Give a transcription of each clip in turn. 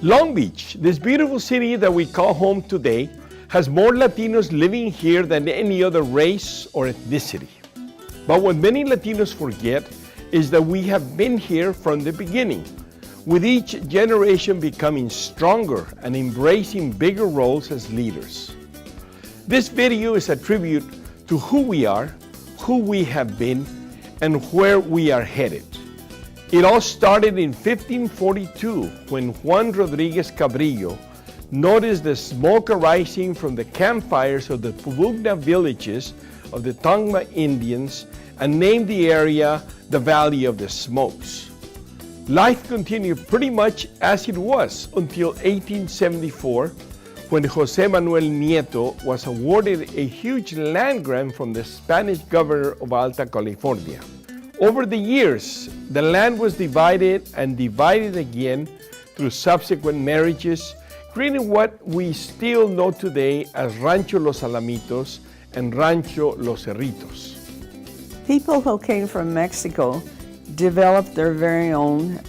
Long Beach, this beautiful city that we call home today, has more Latinos living here than any other race or ethnicity. But what many Latinos forget is that we have been here from the beginning, with each generation becoming stronger and embracing bigger roles as leaders. This video is a tribute to who we are, who we have been, and where we are headed. It all started in 1542 when Juan Rodriguez Cabrillo noticed the smoke arising from the campfires of the Pubugna villages of the Tongva Indians and named the area the Valley of the Smokes. Life continued pretty much as it was until 1874, when Jose Manuel Nieto was awarded a huge land grant from the Spanish governor of Alta California. Over the years, the land was divided and divided again through subsequent marriages, creating what we still know today as Rancho Los Alamitos and Rancho Los Cerritos. People who came from Mexico developed their very own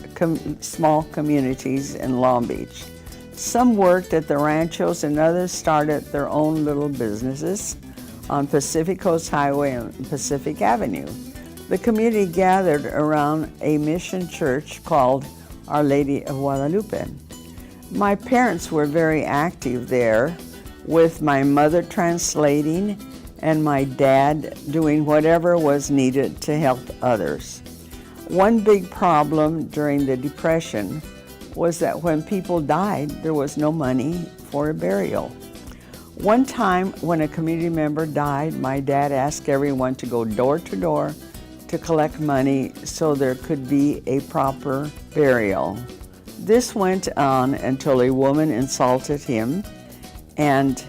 small communities in Long Beach. Some worked at the ranchos and others started their own little businesses on Pacific Coast Highway and Pacific Avenue. The community gathered around a mission church called Our Lady of Guadalupe. My parents were very active there, with my mother translating and my dad doing whatever was needed to help others. One big problem during the Depression was that when people died, there was no money for a burial. One time when a community member died, my dad asked everyone to go door to door to collect money so there could be a proper burial. This went on until a woman insulted him and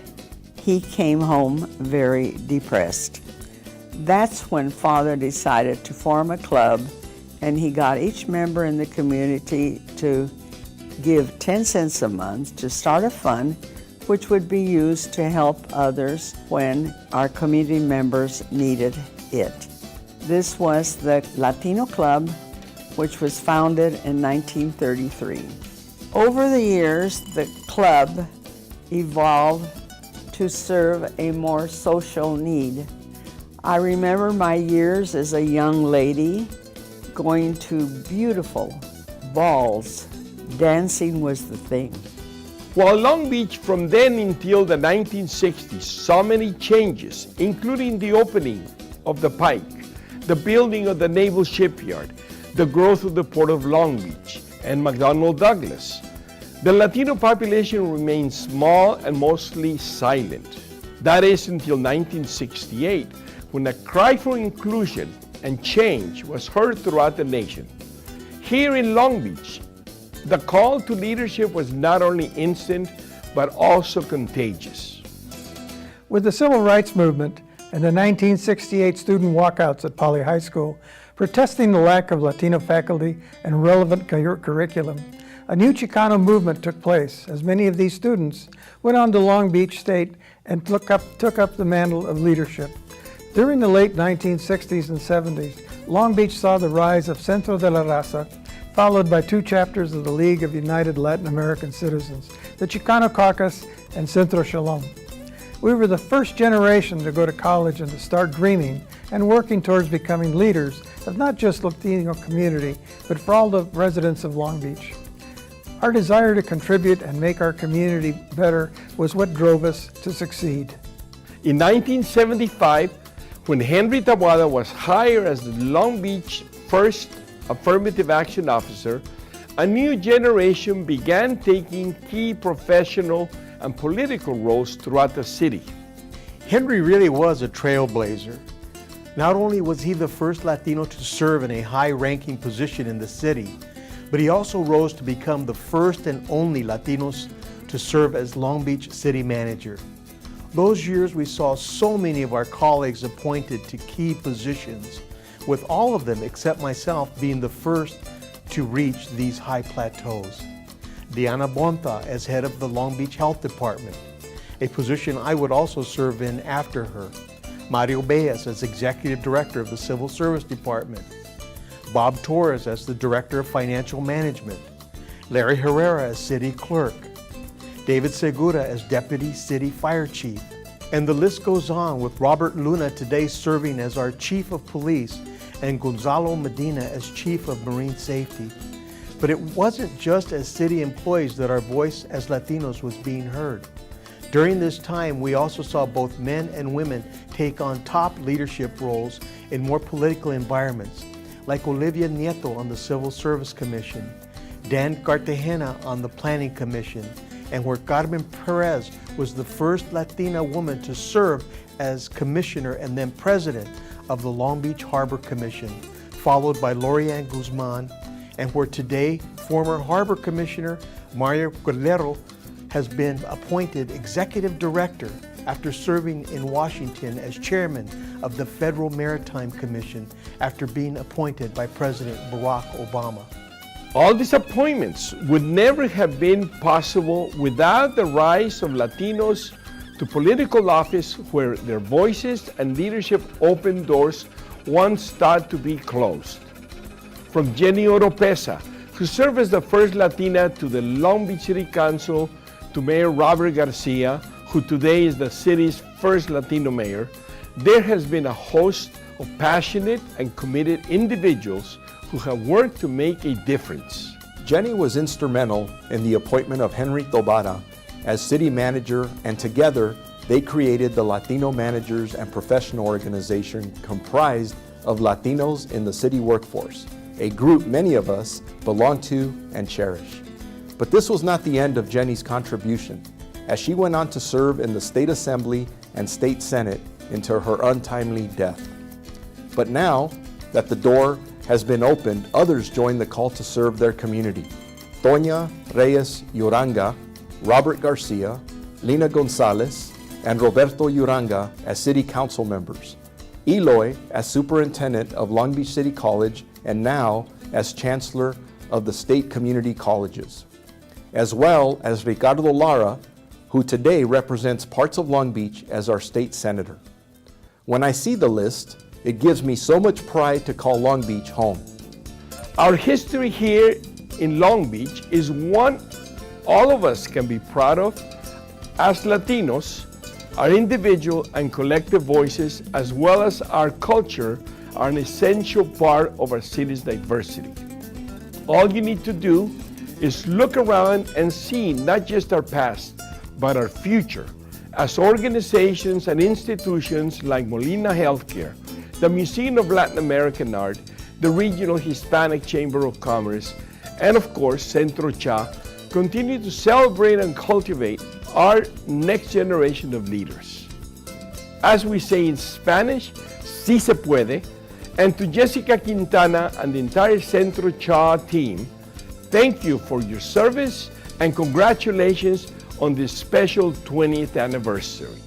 he came home very depressed. That's when Father decided to form a club, and he got each member in the community to give 10 cents a month to start a fund which would be used to help others when our community members needed it. This was the Latino Club, which was founded in 1933. Over the years, the club evolved to serve a more social need. I remember my years as a young lady going to beautiful balls. Dancing was the thing. While Long Beach from then until the 1960s saw many changes, including the opening of the Pike, the building of the Naval Shipyard, the growth of the Port of Long Beach, and McDonnell Douglas, the Latino population remained small and mostly silent. That is until 1968, when a cry for inclusion and change was heard throughout the nation. Here in Long Beach, the call to leadership was not only instant, but also contagious. With the Civil Rights Movement and the 1968 student walkouts at Poly High School, protesting the lack of Latino faculty and relevant curriculum, a new Chicano movement took place, as many of these students went on to Long Beach State and took up the mantle of leadership. During the late 1960s and 70s, Long Beach saw the rise of Centro de la Raza, followed by two chapters of the League of United Latin American Citizens, the Chicano Caucus and Centro CHA. We were the first generation to go to college and to start dreaming and working towards becoming leaders of not just Latino community, but for all the residents of Long Beach. Our desire to contribute and make our community better was what drove us to succeed. In 1975, when Henry Taboada was hired as the Long Beach first affirmative action officer, a new generation began taking key professional and political roles throughout the city. Henry really was a trailblazer. Not only was he the first Latino to serve in a high-ranking position in the city, but he also rose to become the first and only Latinos to serve as Long Beach City Manager. Those years we saw so many of our colleagues appointed to key positions, with all of them except myself being the first to reach these high plateaus. Diana Bonta as head of the Long Beach Health Department, a position I would also serve in after her. Mario Baez as Executive Director of the Civil Service Department. Bob Torres as the Director of Financial Management. Larry Herrera as city clerk, David Segura as deputy city fire chief, and the list goes on, with Robert Luna today serving as our chief of police and Gonzalo Medina as chief of marine safety. But it wasn't just as city employees that our voice as Latinos was being heard. During this time, we also saw both men and women take on top leadership roles in more political environments, like Olivia Nieto on the Civil Service Commission, Dan Cartagena on the Planning Commission, and where Carmen Perez was the first Latina woman to serve as commissioner and then president of the Long Beach Harbor Commission, followed by Lorianne Guzman, and where today former Harbor Commissioner Mario Cordero has been appointed executive director after serving in Washington as chairman of the Federal Maritime Commission after being appointed by President Barack Obama. All these appointments would never have been possible without the rise of Latinos to political office, where their voices and leadership opened doors once thought to be closed. From Jenny Oropesa, who served as the first Latina to the Long Beach City Council, to Mayor Robert Garcia, who today is the city's first Latino mayor, there has been a host of passionate and committed individuals who have worked to make a difference. Jenny was instrumental in the appointment of Henry Tobara as city manager, and together they created the Latino Managers and Professional Organization, comprised of Latinos in the city workforce, a group many of us belong to and cherish. But this was not the end of Jenny's contribution, as she went on to serve in the State Assembly and State Senate until her untimely death. But now that the door has been opened, others join the call to serve their community. Toña Reyes Uranga, Robert Garcia, Lina Gonzalez, and Roberto Uranga as City Council members. Eloy as Superintendent of Long Beach City College, and now as Chancellor of the State Community Colleges, as well as Ricardo Lara, who today represents parts of Long Beach as our state senator. When I see the list, it gives me so much pride to call Long Beach home. Our history here in Long Beach is one all of us can be proud of. As Latinos, our individual and collective voices, as well as our culture, are an essential part of our city's diversity. All you need to do is look around and see not just our past, but our future, as organizations and institutions like Molina Healthcare, the Museum of Latin American Art, the Regional Hispanic Chamber of Commerce, and of course, Centro CHA, continue to celebrate and cultivate our next generation of leaders. As we say in Spanish, sí se puede. And to Jessica Quintana and the entire Centro CHA team, thank you for your service and congratulations on this special 20th anniversary.